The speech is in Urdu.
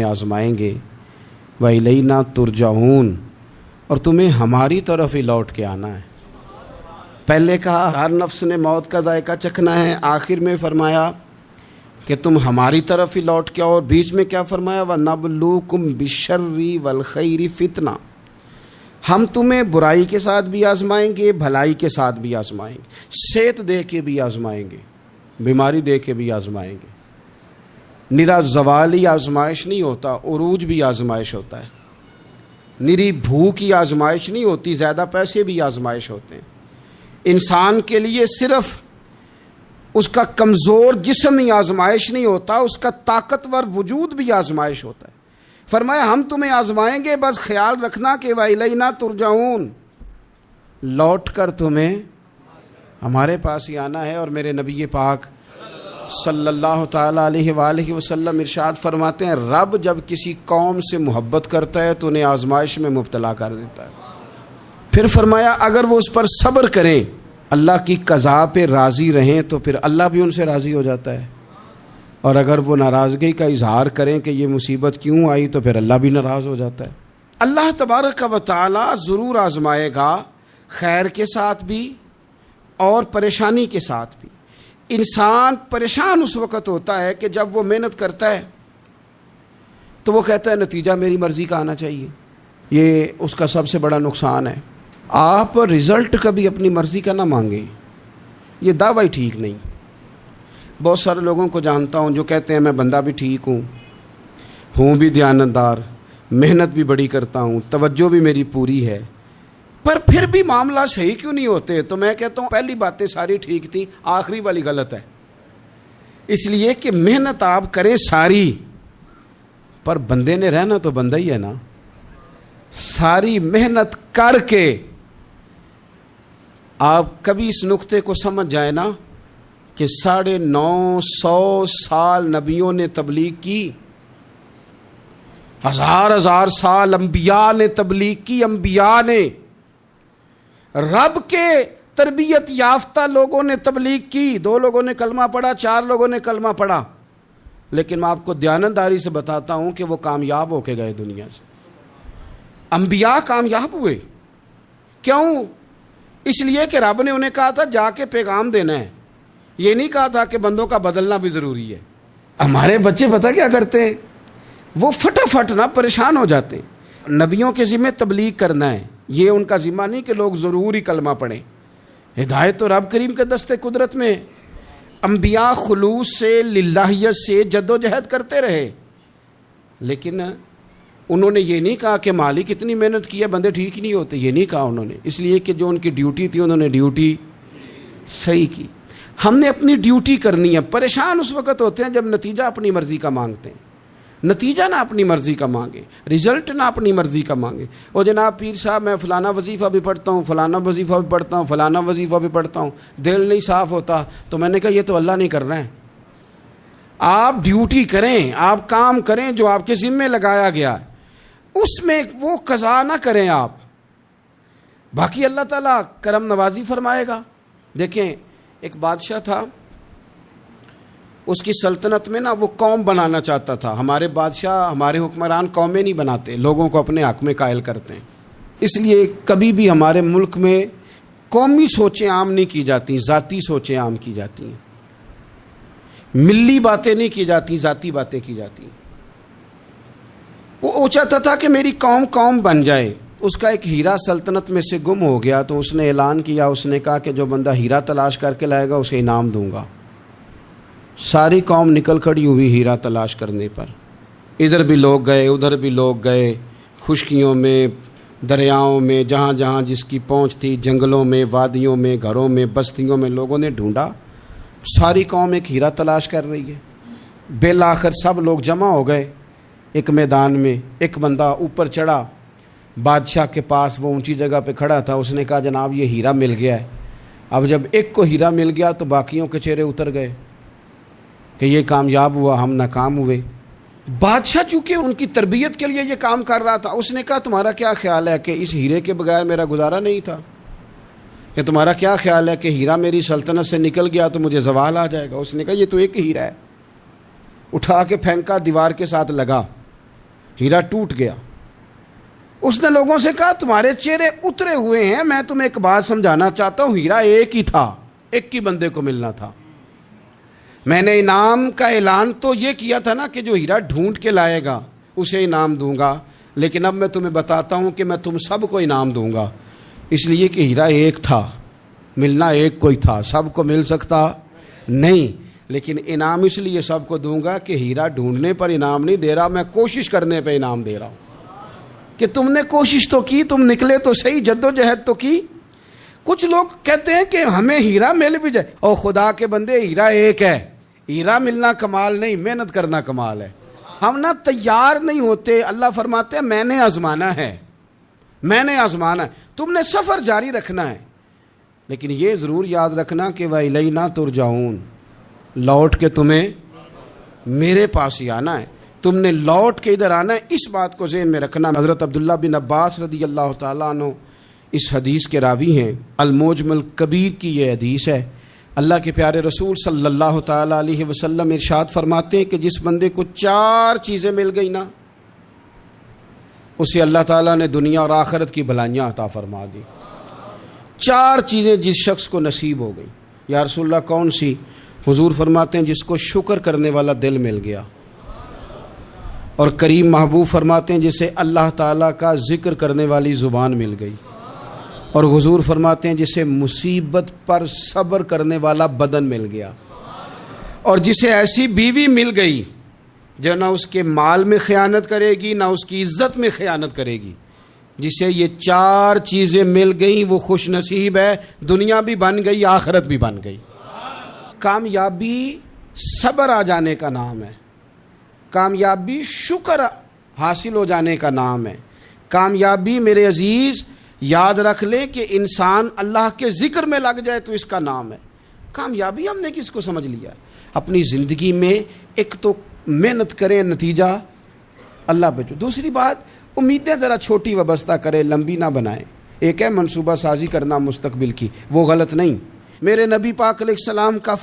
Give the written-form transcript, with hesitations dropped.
آزمائیں گے وَإِلَيْنَا تُرْجَعُونَ، اور تمہیں ہماری طرف ہی لوٹ کے آنا ہے۔ پہلے کہا ہر نفس نے موت کا ذائقہ چکھنا ہے، آخر میں فرمایا کہ تم ہماری طرف ہی لوٹ کے آؤ، اور بیچ میں کیا فرمایا وَنَبْلُوكُمْ بِالشَّرِّ وَالْخَيْرِ فِتْنَةً، ہم تمہیں برائی کے ساتھ بھی آزمائیں گے، بھلائی کے ساتھ بھی آزمائیں گے، صحت دے کے بھی آزمائیں گے، بیماری دے کے بھی آزمائیں گے۔ نرا زوالی آزمائش نہیں ہوتا، عروج بھی آزمائش ہوتا ہے۔ نری بھوک کی آزمائش نہیں ہوتی، زیادہ پیسے بھی آزمائش ہوتے ہیں۔ انسان کے لیے صرف اس کا کمزور جسم ہی آزمائش نہیں ہوتا، اس کا طاقتور وجود بھی آزمائش ہوتا ہے۔ فرمایا ہم تمہیں آزمائیں گے، بس خیال رکھنا کہ وَإِلَيْنَا تُرْجَعُونَ، لوٹ کر تمہیں ہمارے پاس ہی آنا ہے۔ اور میرے نبی پاک صلی اللہ تعالیٰ علیہ وآلہ وسلم ارشاد فرماتے ہیں رب جب کسی قوم سے محبت کرتا ہے تو انہیں آزمائش میں مبتلا کر دیتا ہے۔ پھر فرمایا اگر وہ اس پر صبر کریں، اللہ کی قضا پہ راضی رہیں، تو پھر اللہ بھی ان سے راضی ہو جاتا ہے، اور اگر وہ ناراضگی کا اظہار کریں کہ یہ مصیبت کیوں آئی تو پھر اللہ بھی ناراض ہو جاتا ہے۔ اللہ تبارک و تعالی ضرور آزمائے گا، خیر کے ساتھ بھی اور پریشانی کے ساتھ بھی۔ انسان پریشان اس وقت ہوتا ہے کہ جب وہ محنت کرتا ہے تو وہ کہتا ہے نتیجہ میری مرضی کا آنا چاہیے، یہ اس کا سب سے بڑا نقصان ہے۔ آپ رزلٹ کبھی اپنی مرضی کا نہ مانگیں، یہ دعویٰ ٹھیک نہیں۔ بہت سارے لوگوں کو جانتا ہوں جو کہتے ہیں میں بندہ بھی ٹھیک ہوں بھی دیانتدار، محنت بھی بڑی کرتا ہوں، توجہ بھی میری پوری ہے، پر پھر بھی معاملہ صحیح کیوں نہیں ہوتے؟ تو میں کہتا ہوں پہلی باتیں ساری ٹھیک تھیں، آخری والی غلط ہے۔ اس لیے کہ محنت آپ کریں ساری، پر بندے نے رہنا تو بندہ ہی ہے نا۔ ساری محنت کر کے آپ کبھی اس نقطے کو سمجھ جائیں نا کہ 950 سال نبیوں نے تبلیغ کی، ہزار سال انبیاء نے تبلیغ کی، انبیاء نے، رب کے تربیت یافتہ لوگوں نے تبلیغ کی، 2 لوگوں نے کلمہ پڑھا، 4 لوگوں نے کلمہ پڑھا، لیکن میں آپ کو دیانتداری سے بتاتا ہوں کہ وہ کامیاب ہو کے گئے دنیا سے۔ انبیاء کامیاب ہوئے، کیوں؟ اس لیے کہ رب نے انہیں کہا تھا جا کے پیغام دینا ہے، یہ نہیں کہا تھا کہ بندوں کا بدلنا بھی ضروری ہے۔ ہمارے بچے پتہ کیا کرتے ہیں؟ وہ فٹافٹ نہ پریشان ہو جاتے ہیں۔ نبیوں کے ذمہ تبلیغ کرنا ہے، یہ ان کا ذمہ نہیں کہ لوگ ضروری کلمہ پڑھیں۔ ہدایت تو رب کریم کے دستے قدرت میں۔ انبیاء خلوص سے، للہیت سے جد و جہد کرتے رہے، لیکن انہوں نے یہ نہیں کہا کہ مالک اتنی محنت کی ہے بندے ٹھیک ہی نہیں ہوتے، یہ نہیں کہا انہوں نے، اس لیے کہ جو ان کی ڈیوٹی تھی انہوں نے ڈیوٹی صحیح کی۔ ہم نے اپنی ڈیوٹی کرنی ہے۔ پریشان اس وقت ہوتے ہیں جب نتیجہ اپنی مرضی کا مانگتے ہیں۔ نتیجہ نہ اپنی مرضی کا مانگے، رزلٹ نہ اپنی مرضی کا مانگے۔ اور جناب پیر صاحب میں فلانا وظیفہ بھی پڑھتا ہوں، فلانا وظیفہ بھی پڑھتا ہوں، فلانا وظیفہ بھی پڑھتا ہوں، دل نہیں صاف ہوتا، تو میں نے کہا یہ تو اللہ نہیں کر رہا ہے۔ آپ ڈیوٹی کریں، آپ کام کریں جو آپ کے ذمے لگایا گیا ہے، اس میں وہ قضا نہ کریں آپ، باقی اللہ تعالیٰ کرم نوازی فرمائے گا۔ دیکھیں ایک بادشاہ تھا، اس کی سلطنت میں نا وہ قوم بنانا چاہتا تھا۔ ہمارے بادشاہ، ہمارے حکمران قومیں نہیں بناتے، لوگوں کو اپنے حق میں قائل کرتے ہیں۔ اس لیے کبھی بھی ہمارے ملک میں قومی سوچیں عام نہیں کی جاتی، ذاتی سوچیں عام کی جاتی ہیں، ملی باتیں نہیں کی جاتی، ذاتی باتیں کی جاتی ہیں۔ وہ چاہتا تھا کہ میری قوم بن جائے۔ اس کا ایک ہیرا سلطنت میں سے گم ہو گیا، تو اس نے اعلان کیا، اس نے کہا کہ جو بندہ ہیرا تلاش کر کے لائے گا اسے انعام دوں گا۔ ساری قوم نکل کھڑی ہوئی ہیرا تلاش کرنے پر، ادھر بھی لوگ گئے، ادھر بھی لوگ گئے، خشکیوں میں، دریاؤں میں، جہاں جہاں جس کی پہنچ تھی، جنگلوں میں، وادیوں میں، گھروں میں، بستیوں میں لوگوں نے ڈھونڈا۔ ساری قوم ایک ہیرا تلاش کر رہی ہے۔ بالآخر سب لوگ جمع ہو گئے ایک میدان میں۔ ایک بندہ اوپر چڑھا، بادشاہ کے پاس، وہ اونچی جگہ پہ کھڑا تھا۔ اس نے کہا جناب یہ ہیرا مل گیا ہے۔ اب جب ایک کو ہیرا مل گیا تو باقیوں کے چہرے اتر گئے کہ یہ کامیاب ہوا، ہم ناکام ہوئے۔ بادشاہ چونکہ ان کی تربیت کے لیے یہ کام کر رہا تھا، اس نے کہا تمہارا کیا خیال ہے کہ اس ہیرے کے بغیر میرا گزارا نہیں تھا؟ کہ تمہارا کیا خیال ہے کہ ہیرا میری سلطنت سے نکل گیا تو مجھے زوال آ جائے گا؟ اس نے کہا یہ تو ایک ہیرا ہے۔ اٹھا کے پھینکا، دیوار کے ساتھ لگا، ہیرا ٹوٹ گیا۔ اس نے لوگوں سے کہا تمہارے چہرے اترے ہوئے ہیں، میں تمہیں ایک بات سمجھانا چاہتا ہوں، ہیرا ایک ہی تھا، ایک ہی بندے کو ملنا تھا۔ میں نے انعام کا اعلان تو یہ کیا تھا نا کہ جو ہیرا ڈھونڈ کے لائے گا اسے انعام دوں گا، لیکن اب میں تمہیں بتاتا ہوں کہ میں تم سب کو انعام دوں گا، اس لیے کہ ہیرا ایک تھا، ملنا ایک کوئی تھا، سب کو مل سکتا نہیں، لیکن انعام اس لیے سب کو دوں گا کہ ہیرا ڈھونڈنے پر انعام نہیں دے رہا، میں کوشش کرنے پہ انعام دے رہا ہوں کہ تم نے کوشش تو کی، تم نکلے تو صحیح، جدوجہد تو کی۔ کچھ لوگ کہتے ہیں کہ ہمیں ہیرا مل بھی جائے، اور خدا کے بندے ہیرا ایک ہے، ہیرا ملنا کمال نہیں، محنت کرنا کمال ہے۔ ہم نہ تیار نہیں ہوتے، اللہ فرماتے ہیں میں نے آزمانا ہے، میں نے آزمانا ہے، تم نے سفر جاری رکھنا ہے، لیکن یہ ضرور یاد رکھنا کہ وَإِلَيْنَا تُرْجَعُونَ، لوٹ کے تمہیں میرے پاس ہی آنا ہے، تم نے لوٹ کے ادھر آنا ہے، اس بات کو ذہن میں رکھنا۔ حضرت عبداللہ بن عباس رضی اللہ تعالیٰ عنہ اس حدیث کے راوی ہیں، المعجم الکبیر کی یہ حدیث ہے۔ اللہ کے پیارے رسول صلی اللہ تعالیٰ علیہ وسلم ارشاد فرماتے ہیں کہ جس بندے کو 4 چیزیں مل گئی نا، اسے اللہ تعالیٰ نے دنیا اور آخرت کی بھلائیاں عطا فرما دی۔ 4 چیزیں جس شخص کو نصیب ہو گئی۔ یا رسول اللہ کون سی؟ حضور فرماتے ہیں جس کو شکر کرنے والا دل مل گیا، اور کریم محبوب فرماتے ہیں جسے اللہ تعالیٰ کا ذکر کرنے والی زبان مل گئی، اور حضور فرماتے ہیں جسے مصیبت پر صبر کرنے والا بدن مل گیا، اور جسے ایسی بیوی مل گئی جو نہ اس کے مال میں خیانت کرے گی نہ اس کی عزت میں خیانت کرے گی۔ جسے یہ 4 چیزیں مل گئیں وہ خوش نصیب ہے، دنیا بھی بن گئی، آخرت بھی بن گئی۔ کامیابی صبر آ جانے کا نام ہے، کامیابی شکر حاصل ہو جانے کا نام ہے، کامیابی میرے عزیز یاد رکھ لیں کہ انسان اللہ کے ذکر میں لگ جائے تو اس کا نام ہے کامیابی۔ ہم نے کس کو سمجھ لیا؟ اپنی زندگی میں ایک تو محنت کریں، نتیجہ اللہ پہ۔ دوسری بات، امیدیں ذرا چھوٹی وابستہ کریں، لمبی نہ بنائیں۔ ایک ہے منصوبہ سازی کرنا مستقبل کی، وہ غلط نہیں۔ میرے نبی پاک علیہ السلام کا